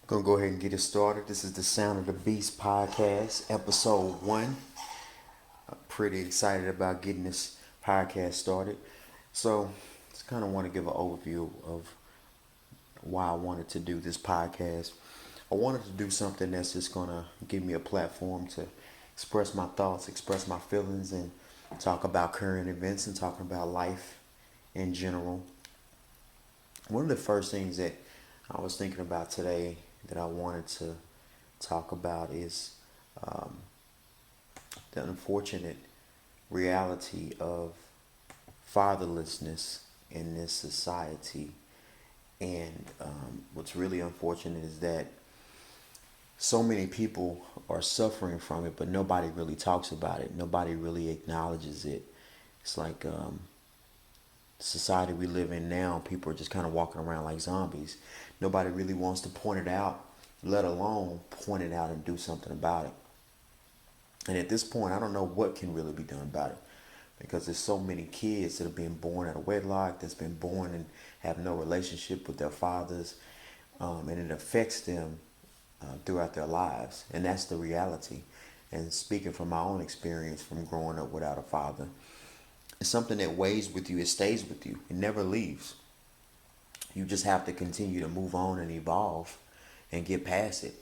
Gonna go ahead and get it started. This is the Sound of the Beast podcast, episode 1. I'm pretty excited about getting this podcast started. So, just kind of want to give an overview of why I wanted to do this podcast. I wanted to do something that's just gonna give me a platform to express my thoughts, express my feelings, and talk about current events and talking about life in general. One of the first things that I was thinking about today that I wanted to talk about is um, the unfortunate reality of fatherlessness in this society. And what's really unfortunate is that so many people are suffering from it, but nobody really talks about it. Nobody really acknowledges it. It's like the society we live in now, people are just kind of walking around like zombies. Nobody really wants to point it out, let alone point it out and do something about it. And at this point, I don't know what can really be done about it because there's so many kids that have been born out of wedlock, that's been born and have no relationship with their fathers, and it affects them throughout their lives, and that's the reality. And speaking from my own experience from growing up without a father, it's something that weighs with you. It stays with you. It never leaves. You just have to continue to move on and evolve and get past it,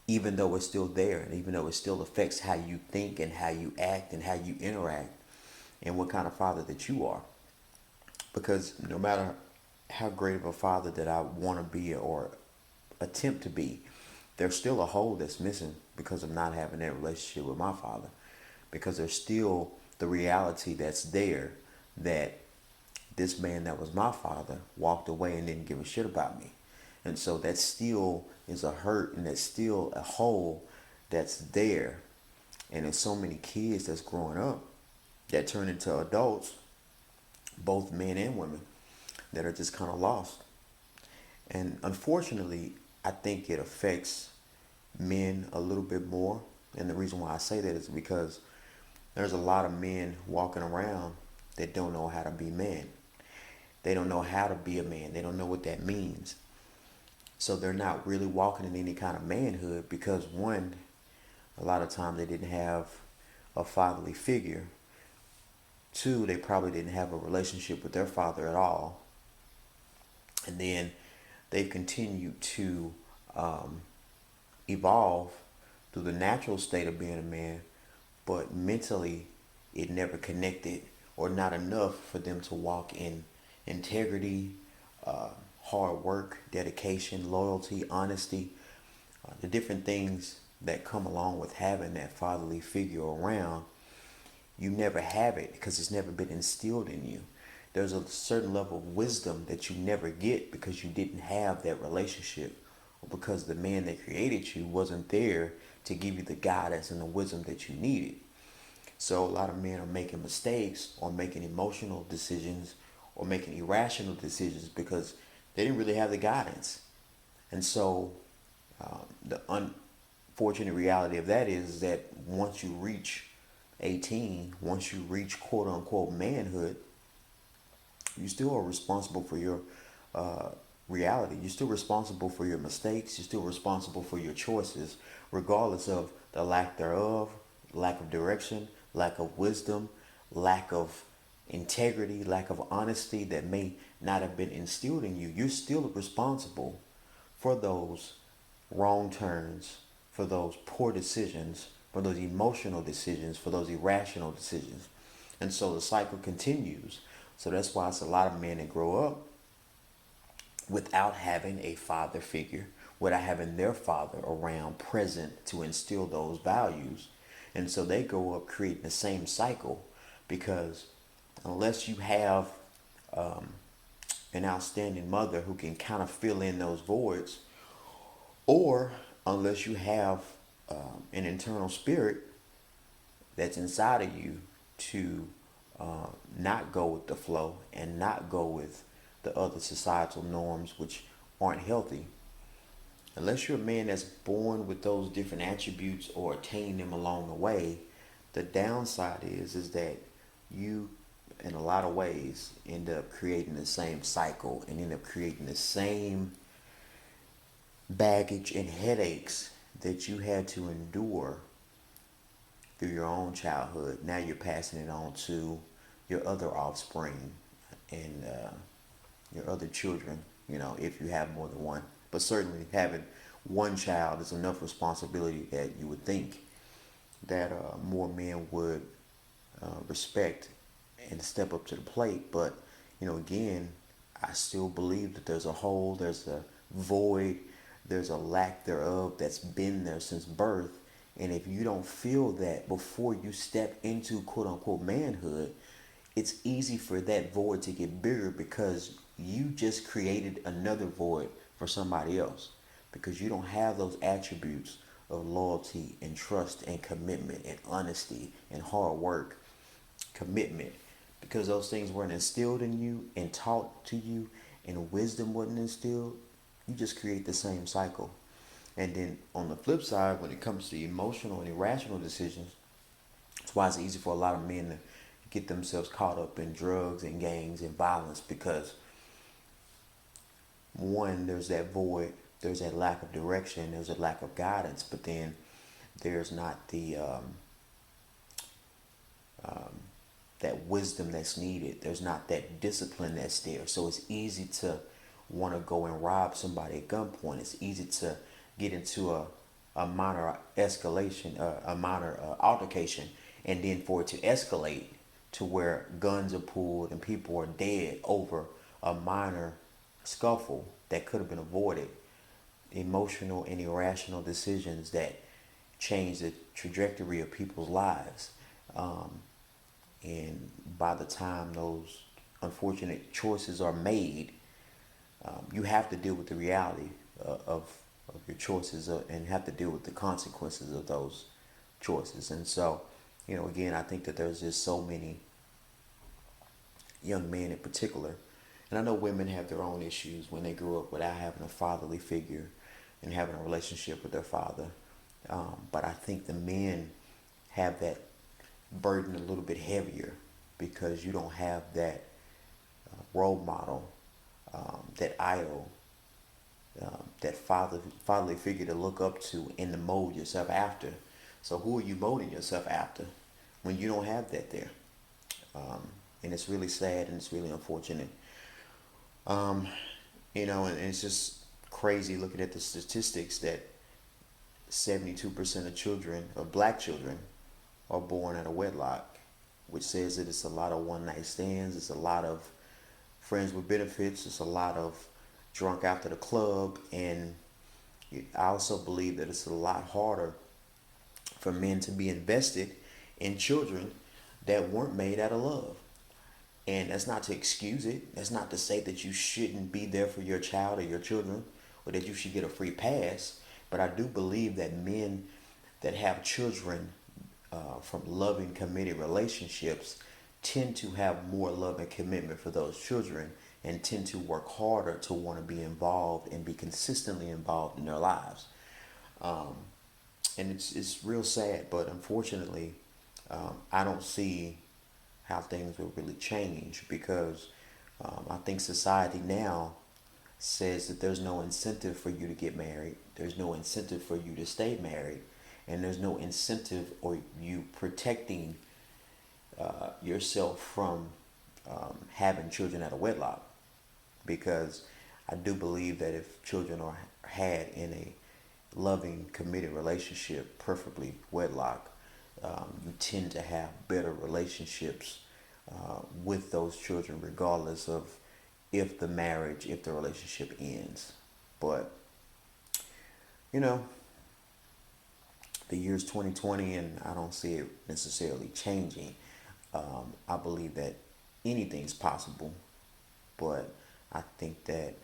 even though it's still there, and even though it still affects how you think and how you act and how you interact and what kind of father that you are. Because no matter how great of a father that I want to be or attempt to be, there's still a hole that's missing because of not having that relationship with my father. Because there's still the reality that's there that this man that was my father walked away and didn't give a shit about me. And so that still is a hurt and that's still a hole that's there. And there's so many kids that's growing up that turn into adults, both men and women, that are just kind of lost. And unfortunately, I think it affects men a little bit more. And the reason why I say that is because there's a lot of men walking around that don't know how to be men. They don't know how to be a man. They don't know what that means. So they're not really walking in any kind of manhood because one, a lot of times they didn't have a fatherly figure. Two, they probably didn't have a relationship with their father at all. And then they've continued to um, evolve through the natural state of being a man, but mentally it never connected or not enough for them to walk in integrity, uh, hard work, dedication, loyalty, honesty, the different things that come along with having that fatherly figure around. You never have it because it's never been instilled in you. There's a certain level of wisdom that you never get because you didn't have that relationship or because the man that created you wasn't there to give you the guidance and the wisdom that you needed. So a lot of men are making mistakes or making emotional decisions or making irrational decisions because they didn't really have the guidance. And so the unfortunate reality of that is that once you reach 18, once you reach quote unquote manhood, you still are responsible for your uh, reality. You're still responsible for your mistakes. You're still responsible for your choices, regardless of the lack thereof, lack of direction, lack of wisdom, lack of integrity, lack of honesty that may not have been instilled in you. You're still responsible for those wrong turns, for those poor decisions, for those emotional decisions, for those irrational decisions. And so the cycle continues. So that's why it's a lot of men that grow up without having a father figure, without having their father around present to instill those values. And so they go up creating the same cycle because unless you have um, an outstanding mother who can kind of fill in those voids, or unless you have an internal spirit that's inside of you to not go with the flow and not go with the other societal norms which aren't healthy. Unless you're a man that's born with those different attributes or attain them along the way, the downside is that you in a lot of ways end up creating the same cycle and end up creating the same baggage and headaches that you had to endure through your own childhood. Now you're passing it on to your other offspring and your other children, if you have more than one. But certainly having one child is enough responsibility that you would think that more men would respect and step up to the plate. But, again, I still believe that there's a hole, there's a void, there's a lack thereof that's been there since birth. And if you don't feel that before you step into quote unquote manhood, it's easy for that void to get bigger because you just created another void for somebody else because you don't have those attributes of loyalty and trust and commitment and honesty and hard work, commitment, because those things weren't instilled in you and taught to you and wisdom wasn't instilled. You just create the same cycle. And then on the flip side, when it comes to emotional and irrational decisions, that's why it's easy for a lot of men to get themselves caught up in drugs and gangs and violence because one, there's that void, there's that lack of direction, there's a lack of guidance, but then there's not the that wisdom that's needed. There's not that discipline that's there. So it's easy to want to go and rob somebody at gunpoint. It's easy to get into a minor escalation, a minor altercation, and then for it to escalate to where guns are pulled and people are dead over a minor scuffle that could have been avoided. Emotional and irrational decisions that change the trajectory of people's lives. And by the time those unfortunate choices are made, you have to deal with the reality of your choices and have to deal with the consequences of those choices. And so, again, I think that there's just so many young men in particular. And I know women have their own issues when they grew up without having a fatherly figure and having a relationship with their father. But I think the men have that burden a little bit heavier because you don't have that role model, that idol, that fatherly figure to look up to and to mold yourself after. So who are you molding yourself after when you don't have that there? And it's really sad and it's really unfortunate. Um, and it's just crazy looking at the statistics that 72% of children, of black children, are born out of wedlock, which says that it's a lot of one night stands, it's a lot of friends with benefits, it's a lot of drunk after the club, and I also believe that it's a lot harder for men to be invested in children that weren't made out of love. And that's not to excuse it. That's not to say that you shouldn't be there for your child or your children or that you should get a free pass. But I do believe that men that have children from loving, committed relationships tend to have more love and commitment for those children and tend to work harder to want to be involved and be consistently involved in their lives. Um, and it's real sad, but unfortunately, I don't see how things will really change because I think society now says that there's no incentive for you to get married, there's no incentive for you to stay married, and there's no incentive or you protecting yourself from having children out of wedlock. Because I do believe that if children are had in a loving, committed relationship, preferably wedlock, you tend to have better relationships with those children, regardless of if the relationship ends. But, you know, the year's 2020, and I don't see it necessarily changing. I believe that anything's possible, but I think that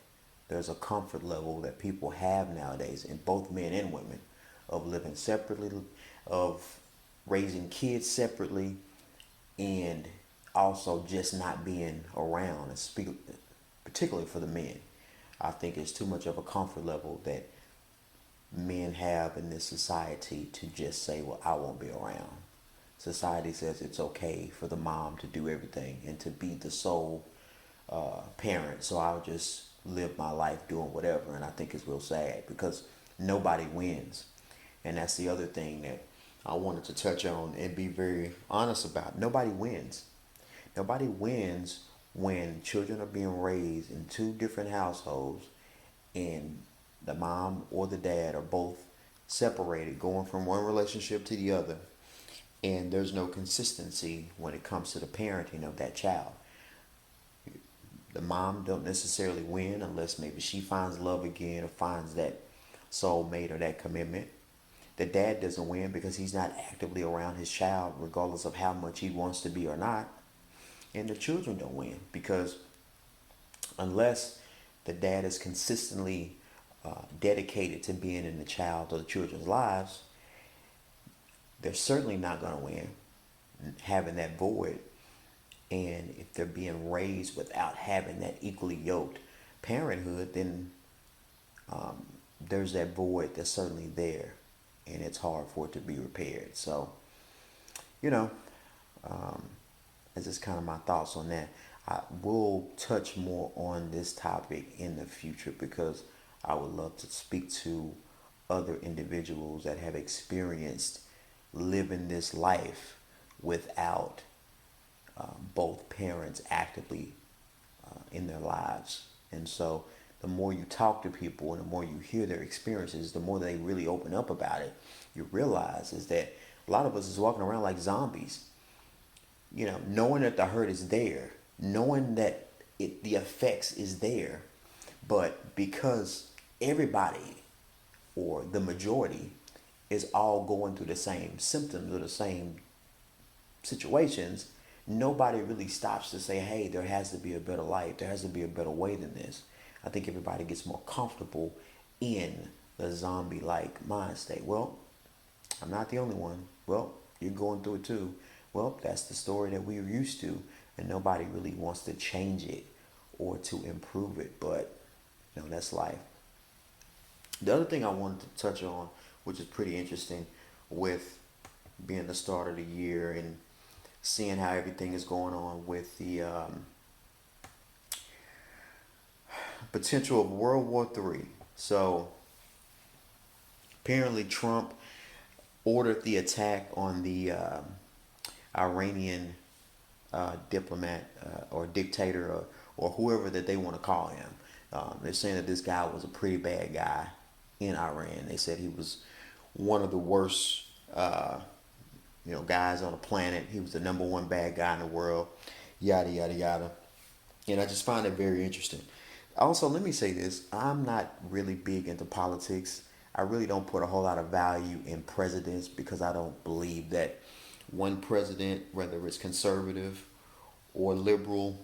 there's a comfort level that people have nowadays, in both men and women, of living separately, of raising kids separately, and also just not being around, and particularly for the men. I think it's too much of a comfort level that men have in this society to just say, well, I won't be around. Society says it's okay for the mom to do everything and to be the sole parent, so I'll just live my life doing whatever. And I think it's real sad because nobody wins. And that's the other thing that I wanted to touch on and be very honest about. Nobody wins. Nobody wins when children are being raised in two different households and the mom or the dad are both separated, going from one relationship to the other, and there's no consistency when it comes to the parenting of that child. The mom don't necessarily win unless maybe she finds love again or finds that soulmate or that commitment. The dad doesn't win because he's not actively around his child, regardless of how much he wants to be or not. And the children don't win because unless the dad is consistently dedicated to being in the child or the children's lives, they're certainly not going to win having that void. And if they're being raised without having that equally yoked parenthood, then there's that void that's certainly there, and it's hard for it to be repaired. So, you know, um, that's just kind of my thoughts on that. I will touch more on this topic in the future because I would love to speak to other individuals that have experienced living this life without both parents actively in their lives. And so the more you talk to people and the more you hear their experiences, the more they really open up about it, you realize is that a lot of us is walking around like zombies, knowing that the hurt is there, knowing that the effects is there, but because everybody or the majority is all going through the same symptoms or the same situations, nobody really stops to say, hey, there has to be a better life. There has to be a better way than this. I think everybody gets more comfortable in the zombie like mind state. Well, I'm not the only one. Well, you're going through it too. Well, that's the story that we're used to, and nobody really wants to change it or to improve it. But, that's life. The other thing I wanted to touch on, which is pretty interesting, with being the start of the year and seeing how everything is going on with the potential of World War III. So apparently Trump ordered the attack on the Iranian diplomat or dictator or whoever that they want to call him. They're saying that this guy was a pretty bad guy in Iran. They said he was one of the worst guys on the planet. He was the number one bad guy in the world. Yada yada yada. And I just find it very interesting. Also, let me say this. I'm not really big into politics. I really don't put a whole lot of value in presidents because I don't believe that one president, whether it's conservative or liberal,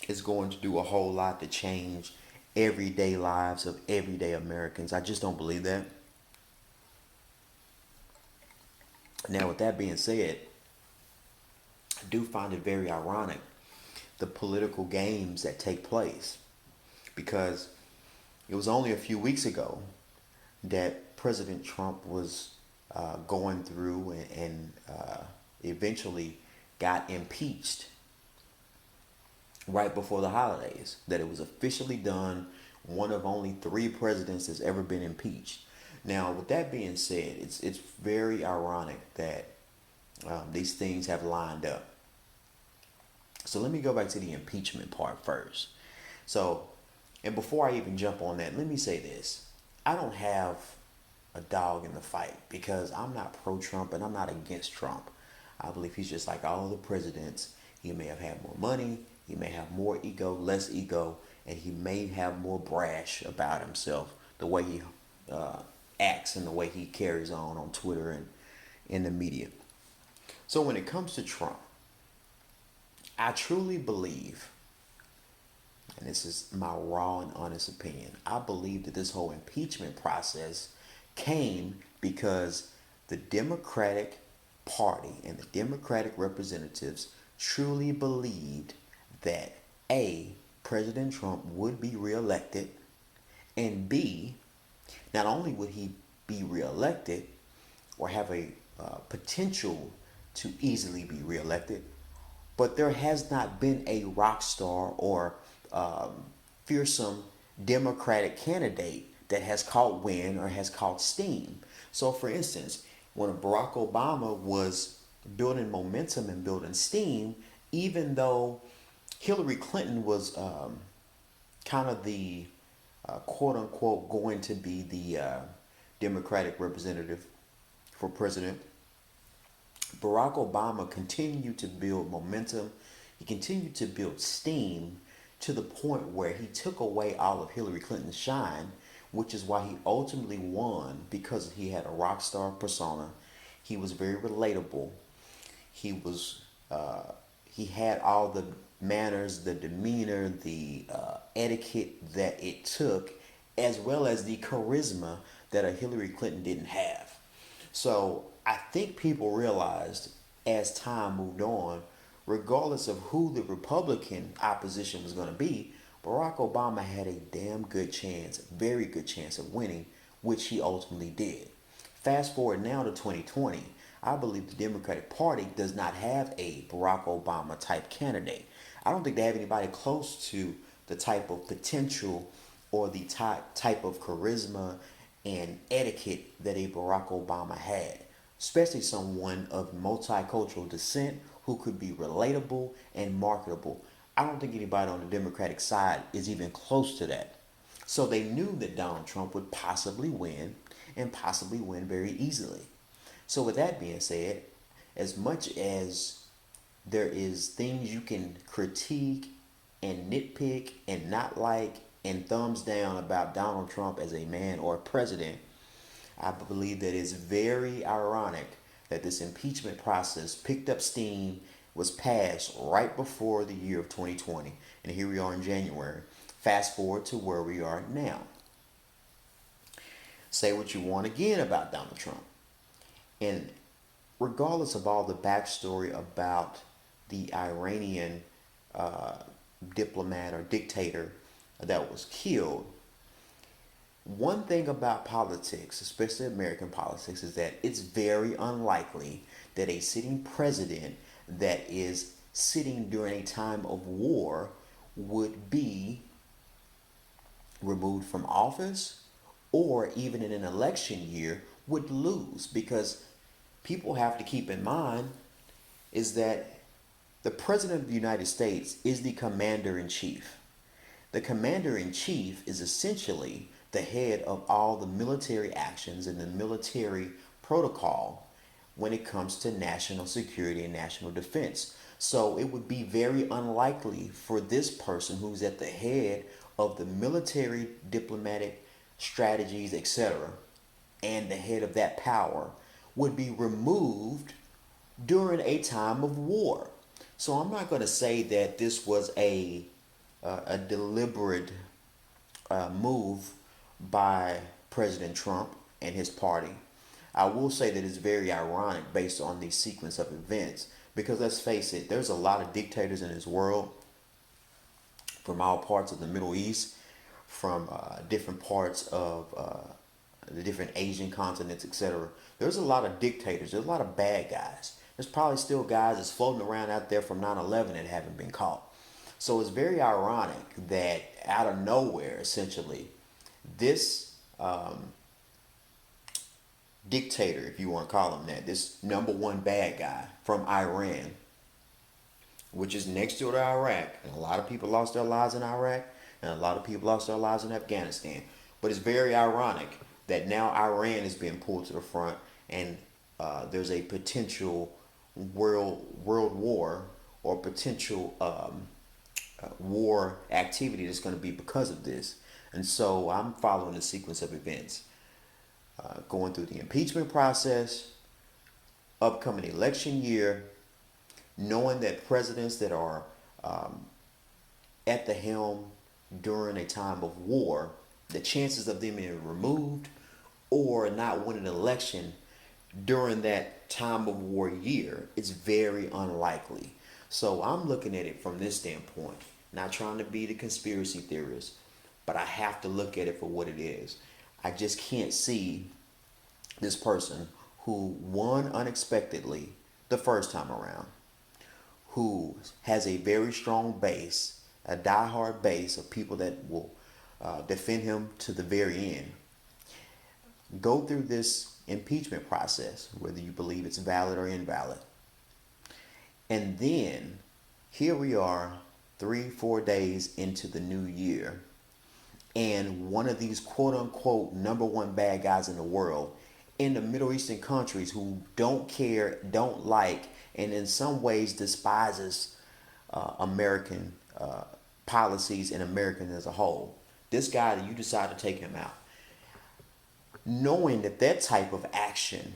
is going to do a whole lot to change everyday lives of everyday Americans. I just don't believe that. Now, with that being said, I do find it very ironic the political games that take place because it was only a few weeks ago that President Trump was going through and eventually got impeached right before the holidays. That it was officially done. One of only 3 presidents has ever been impeached. Now, with that being said, it's very ironic that these things have lined up. So let me go back to the impeachment part first. So, and before I even jump on that, let me say this. I don't have a dog in the fight because I'm not pro-Trump and I'm not against Trump. I believe he's just like all of the presidents. He may have had more money, he may have more ego, less ego, and he may have more brash about himself, the way he acts and the way he carries on Twitter and in the media. So when it comes to Trump, I truly believe, and this is my raw and honest opinion, I believe that this whole impeachment process came because the Democratic Party and the Democratic representatives truly believed that A, President Trump would be reelected, and B, not only would he be reelected or have a potential to easily be reelected, but there has not been a rock star or fearsome Democratic candidate that has caught wind or has caught steam. So, for instance, when Barack Obama was building momentum and building steam, even though Hillary Clinton was kind of the quote unquote going to be the Democratic representative for president, Barack Obama continued to build momentum. He continued to build steam to the point where he took away all of Hillary Clinton's shine, which is why he ultimately won because he had a rock star persona. He was very relatable. He was he had all the manners, the demeanor, the etiquette that it took, as well as the charisma that a Hillary Clinton didn't have. So I think people realized as time moved on, regardless of who the Republican opposition was going to be, Barack Obama had a damn good chance, very good chance of winning, which he ultimately did. Fast forward now to 2020, I believe the Democratic Party does not have a Barack Obama type candidate. I don't think they have anybody close to the type of potential or the type of charisma and etiquette that a Barack Obama had, especially someone of multicultural descent who could be relatable and marketable. I don't think anybody on the Democratic side is even close to that. So they knew that Donald Trump would possibly win and possibly win very easily. So with that being said, as much as there is things you can critique and nitpick and not like and thumbs down about Donald Trump as a man or a president, I believe that it's very ironic that this impeachment process picked up steam, was passed right before the year of 2020, and here we are in January. Fast forward to where we are now. Say what you want again about Donald Trump. And regardless of all the backstory about the Iranian uh, diplomat or dictator that was killed, one thing about politics, especially American politics, is that it's very unlikely that a sitting president that is sitting during a time of war would be removed from office or even in an election year would lose, because people have to keep in mind is that the president of the United States is the commander in chief. The commander in chief is essentially the head of all the military actions and the military protocol when it comes to national security and national defense. So it would be very unlikely for this person who's at the head of the military, diplomatic strategies, etc., and the head of that power would be removed during a time of war. So I'm not going to say that this was a deliberate move by President Trump and his party. I will say that it's very ironic based on the sequence of events, because let's face it, there's a lot of dictators in this world from all parts of the Middle East, from different parts of the different Asian continents, etc. There's a lot of dictators. There's a lot of bad guys. There's probably still guys that's floating around out there from 9/11 that haven't been caught. So it's very ironic that out of nowhere, essentially, this dictator, if you want to call him that, this number one bad guy from Iran, which is next door to Iraq, and a lot of people lost their lives in Iraq, and a lot of people lost their lives in Afghanistan. But it's very ironic that now Iran is being pulled to the front, and there's a potential world war or potential war activity that's going to be because of this. And so I'm following the sequence of events, going through the impeachment process, upcoming election year, knowing that presidents that are at the helm during a time of war, the chances of them being removed or not winning an election during that time of war year is very unlikely. So I'm looking at it from this standpoint, not trying to be the conspiracy theorist, but I have to look at it for what it is. I just can't see this person who won unexpectedly the first time around, who has a very strong base, a diehard base of people that will defend him to the very end. Go through this impeachment process, whether you believe it's valid or invalid. And then here we are, 3, 4 days into the new year, and one of these quote unquote number one bad guys in the world in the Middle Eastern countries who don't care, don't like, and in some ways despises American policies and Americans as a whole. This guy, you decide to take him out, knowing that that type of action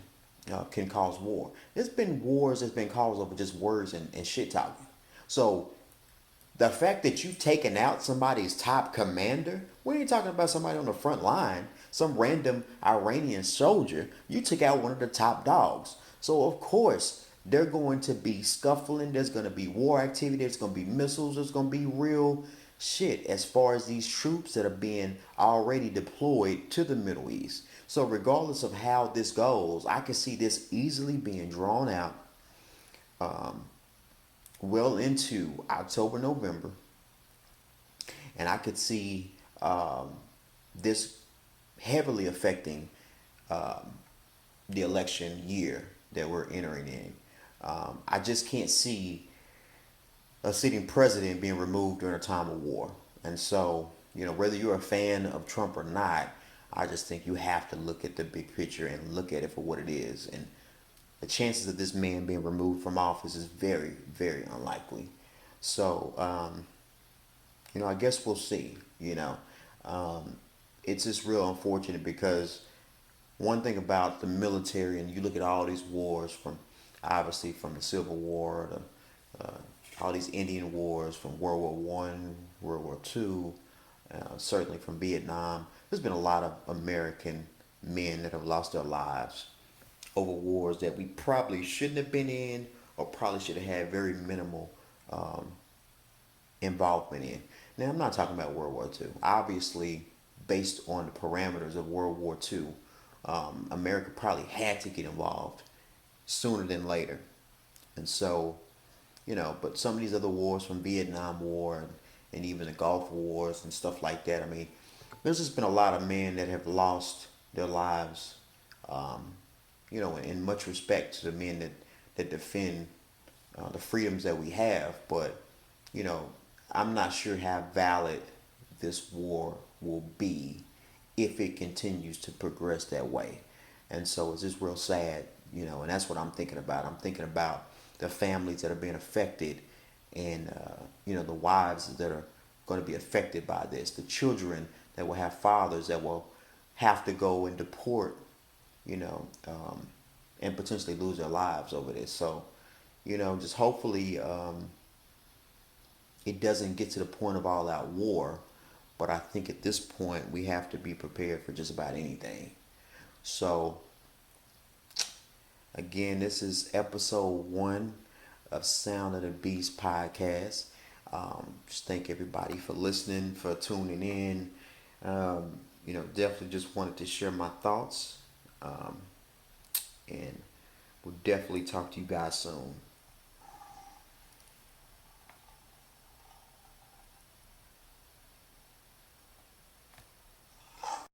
can cause war. There's been wars that's been caused over just words and shit talking. So the fact that you've taken out somebody's top commander, we ain't talking about somebody on the front line, some random Iranian soldier. You took out one of the top dogs. So of course they're going to be scuffling. There's going to be war activity. There's going to be missiles. There's going to be real shit as far as these troops that are being already deployed to the Middle East. So regardless of how this goes, I can see this easily being drawn out well into October, November, and I could see this heavily affecting the election year that we're entering in. I just can't see a sitting president being removed during a time of war. And so, whether you're a fan of Trump or not, I just think you have to look at the big picture and look at it for what it is. And the chances of this man being removed from office is very, very unlikely. So, I guess we'll see. It's just real unfortunate because one thing about the military, and you look at all these wars from obviously from the Civil War to all these Indian wars from World War One, World War Two, certainly from Vietnam. There's been a lot of American men that have lost their lives over wars that we probably shouldn't have been in, or probably should have had very minimal um, involvement in. Now, I'm not talking about World War Two. Obviously, based on the parameters of World War Two, America probably had to get involved sooner than later. And so, but some of these other wars from Vietnam War and even the Gulf Wars and stuff like that, I mean, there's just been a lot of men that have lost their lives, um, in much respect to the men that defend the freedoms that we have. But, you know, I'm not sure how valid this war will be if it continues to progress that way. And so it's just real sad, and that's what I'm thinking about. I'm thinking about the families that are being affected and, the wives that are going to be affected by this, the children that will have fathers that will have to go and deport, you know, um, and potentially lose their lives over this. So, just hopefully it doesn't get to the point of all out war. But I think at this point we have to be prepared for just about anything. So, again, this is episode 1 of Sound of the Beast podcast. Just thank everybody for listening, for tuning in. Definitely just wanted to share my thoughts. And we'll definitely talk to you guys soon.